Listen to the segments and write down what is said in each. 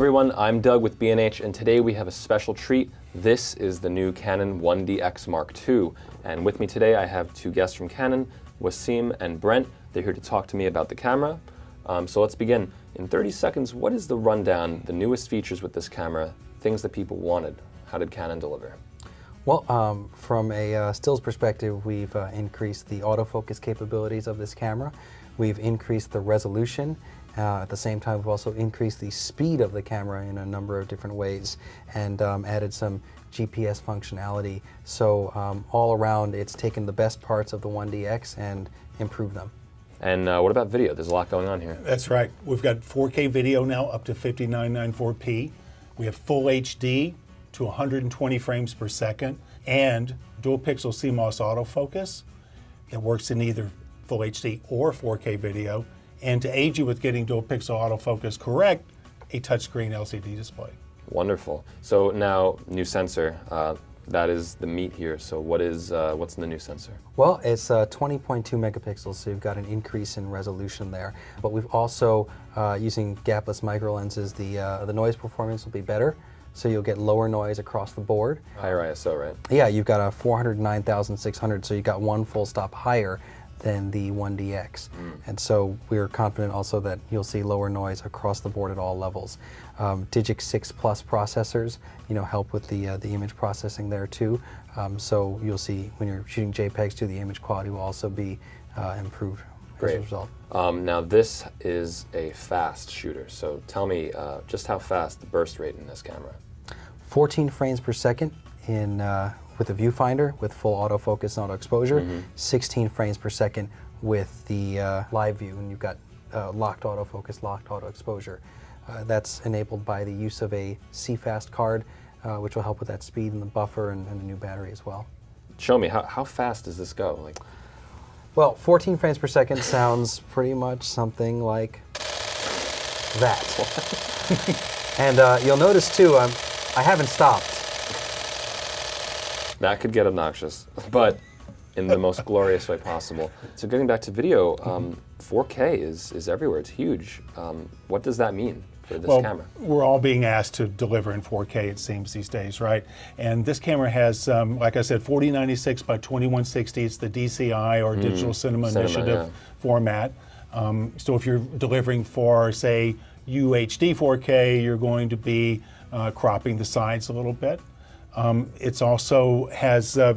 everyone, I'm Doug with B&H, and today we have a special treat. This is the new Canon 1D X Mark II, and with me today I have two guests from Canon, Wasim and Brent. They're here to talk to me about the camera. So let's begin. In 30 seconds, what is the rundown, the newest features with this camera, things that people wanted? How did Canon deliver? Well, from a stills perspective, we've increased the autofocus capabilities of this camera. We've increased the resolution. At the same time, we've also increased the speed of the camera in a number of different ways and added some GPS functionality. So all around, it's taken the best parts of the 1DX and improved them. And what about video? There's a lot going on here. That's right. We've got 4K video now up to 5994p. We have full HD to 120 frames per second and Dual Pixel CMOS autofocus. It works in either full HD or 4K video. And to aid you with getting Dual Pixel autofocus correct, a touchscreen LCD display. Wonderful. So now, new sensor. That is the meat here. So what's in the new sensor? Well, it's 20.2 megapixels, so you've got an increase in resolution there. But we've also, using gapless micro lenses, the noise performance will be better. So you'll get lower noise across the board. Higher ISO, right? Yeah, you've got a 409,600, so you've got one full stop higher than the 1DX. And so we're confident also that you'll see lower noise across the board at all levels. DIGIC 6 Plus processors, help with the image processing there too. So you'll see when you're shooting JPEGs too, the image quality will also be improved as a result. Now this is a fast shooter, so tell me just how fast the burst rate in this camera. 14 frames per second in with a viewfinder with full autofocus and auto exposure, 16 frames per second with the live view, and you've got locked autofocus, locked auto exposure. That's enabled by the use of a CFast card, which will help with that speed and the buffer and the new battery as well. Show me, how fast does this go? Well, 14 frames per second sounds pretty much something like that. And you'll notice too, I haven't stopped. That could get obnoxious, but in the most glorious way possible. So getting back to video, 4K is everywhere, it's huge. What does that mean for this camera? We're all being asked to deliver in 4K, it seems, these days, right? And this camera has, like I said, 4096 by 2160. It's the DCI, or Digital Cinema Initiative format. So if you're delivering for, say, UHD 4K, you're going to be cropping the sides a little bit. It also has the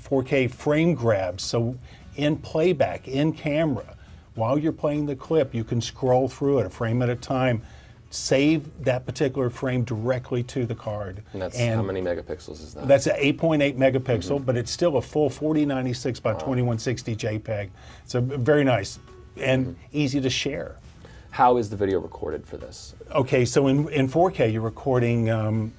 4K frame grabs, so in playback, in camera, while you're playing the clip, you can scroll through it a frame at a time, save that particular frame directly to the card. And that's how many megapixels is that? That's an 8.8 megapixel, but it's still a full 4096 by 2160 JPEG. It's very nice and easy to share. How is the video recorded for this? Okay, so in 4K, you're recording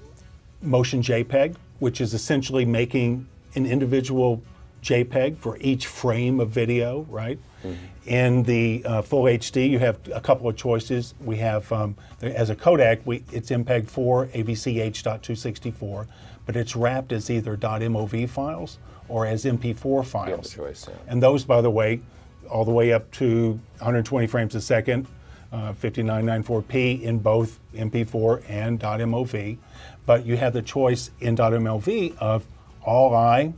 motion JPEG, which is essentially making an individual JPEG for each frame of video, right? In the full HD, you have a couple of choices. We have, as a codec, it's MPEG-4 AVCH.264, but it's wrapped as either .mov files or as MP4 files. You have a choice, yeah. And those, by the way, all the way up to 120 frames a second, 5994p in both MP4 and .mov, but you have the choice in .mov of all-I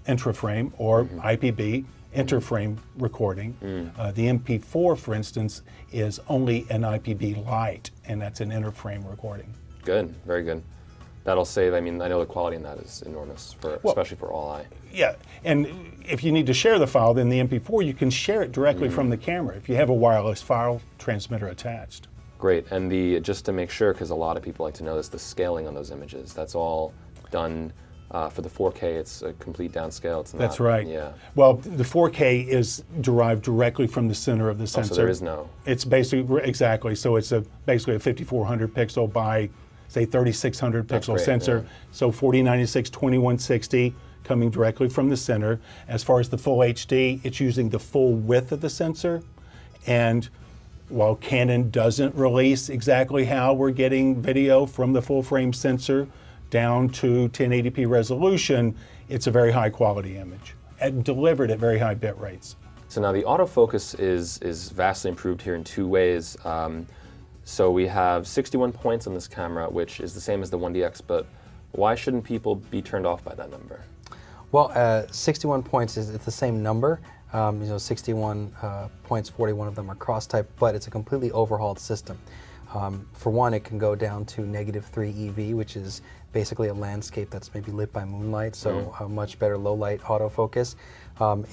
intraframe or IPB interframe recording. The MP4, for instance, is only an IPB light, and that's an interframe recording. Good, very good. That'll save, I know the quality in that is enormous, especially for all-I. Yeah, and if you need to share the file, then the MP4, you can share it directly from the camera if you have a wireless file transmitter attached. Great, and just to make sure, because a lot of people like to know this, the scaling on those images, that's all done for the 4K, it's a complete downscale. It's not, that's right. Yeah. Well, the 4K is derived directly from the center of the sensor. So there is no... It's basically, exactly, so it's basically a 5400 pixel by, say, 3600 pixel sensor. Yeah. So 4096, 2160 coming directly from the center. As far as the full HD, it's using the full width of the sensor. And while Canon doesn't release exactly how we're getting video from the full frame sensor down to 1080p resolution, it's a very high quality image and delivered at very high bit rates. So now the autofocus is vastly improved here in two ways. So we have 61 points on this camera, which is the same as the 1DX, but why shouldn't people be turned off by that number? Well, 61 points is it's the same number. 61 points, 41 of them are cross-type, but it's a completely overhauled system. For one, it can go down to -3 EV, which is basically a landscape that's maybe lit by moonlight, so a much better low-light autofocus.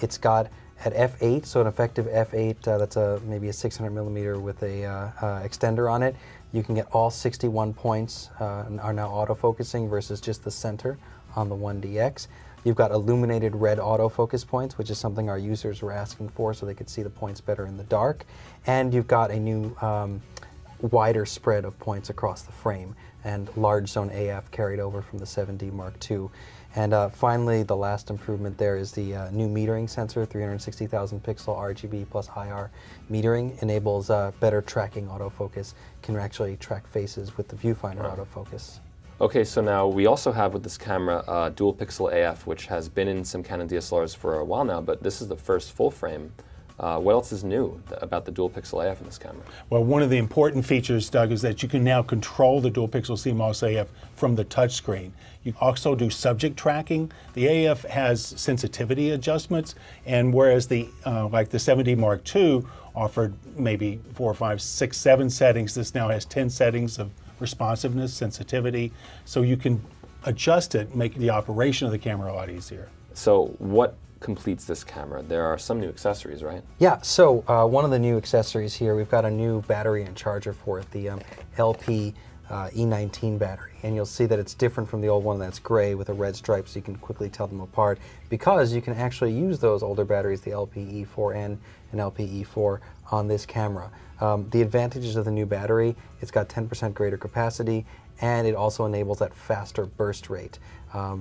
It's got at f8, so an effective f8, that's maybe a 600 millimeter with a extender on it. You can get all 61 points are now autofocusing versus just the center on the 1DX. You've got illuminated red autofocus points, which is something our users were asking for so they could see the points better in the dark. And you've got a new wider spread of points across the frame and large zone AF carried over from the 7D Mark II. And finally, the last improvement there is the new metering sensor, 360,000 pixel RGB plus IR metering, enables better tracking autofocus, can actually track faces with the viewfinder autofocus. Okay, so now we also have with this camera Dual Pixel AF, which has been in some Canon DSLRs for a while now, but this is the first full frame. What else is new about the Dual Pixel AF in this camera? Well, one of the important features, Doug, is that you can now control the Dual Pixel CMOS AF from the touchscreen. You also do subject tracking. The AF has sensitivity adjustments, and whereas like the 7D Mark II offered maybe 4, 5, 6, 7 settings, this now has 10 settings of responsiveness, sensitivity, so you can adjust it, make the operation of the camera a lot easier. So what completes this camera? There are some new accessories, right? Yeah, so one of the new accessories here, we've got a new battery and charger for it, the LP E19 battery. And you'll see that it's different from the old one that's gray with a red stripe, so you can quickly tell them apart, because you can actually use those older batteries, the LPE4N and LPE4, on this camera. The advantages of the new battery, it's got 10% greater capacity, and it also enables that faster burst rate.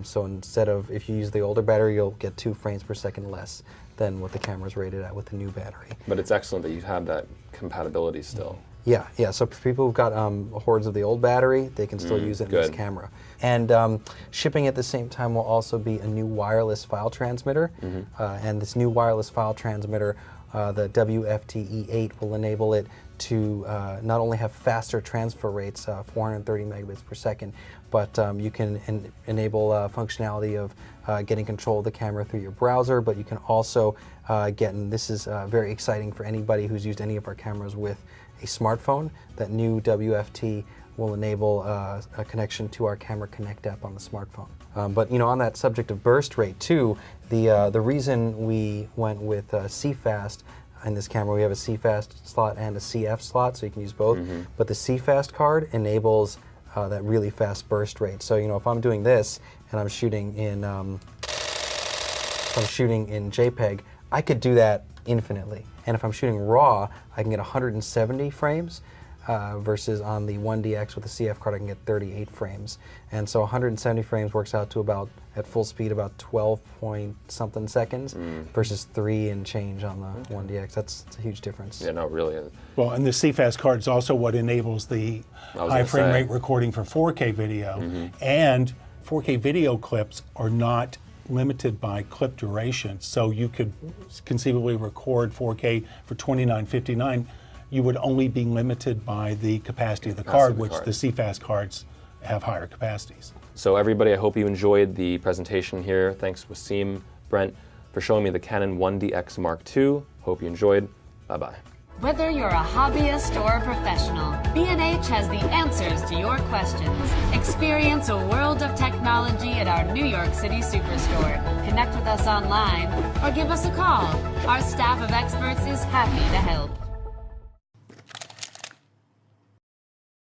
So instead of, if you use the older battery, you'll get 2 frames per second less than what the camera's rated at with the new battery. But it's excellent that you have that compatibility still. Yeah, so for people who've got hordes of the old battery, they can still use it in this camera. And shipping at the same time will also be a new wireless file transmitter. And this new wireless file transmitter, the WFT-E8, will enable it to not only have faster transfer rates, 430 megabits per second, but you can enable functionality of getting control of the camera through your browser, but you can also get, and this is very exciting for anybody who's used any of our cameras with a smartphone, that new WFT will enable a connection to our Camera Connect app on the smartphone. But on that subject of burst rate too, the reason we went with CFast in this camera, we have a CFast slot and a CF slot, so you can use both. But the CFast card enables that really fast burst rate. So if I'm doing this and I'm shooting in JPEG, I could do that infinitely. And if I'm shooting RAW, I can get 170 frames. Versus on the 1DX with the CF card, I can get 38 frames. And so 170 frames works out to about, at full speed, about 12 point something seconds versus 3 and change on the 1DX. That's a huge difference. Yeah, no, really. Well, and the CFast card is also what enables the high frame rate recording for 4K video. And 4K video clips are not limited by clip duration. So you could conceivably record 4K for $29.59. You would only be limited by the capacity of the card, which the CFast cards have higher capacities. So everybody, I hope you enjoyed the presentation here. Thanks, Wasim, Brent, for showing me the Canon 1D X Mark II. Hope you enjoyed. Bye-bye. Whether you're a hobbyist or a professional, B&H has the answers to your questions. Experience a world of technology at our New York City Superstore. Connect with us online or give us a call. Our staff of experts is happy to help.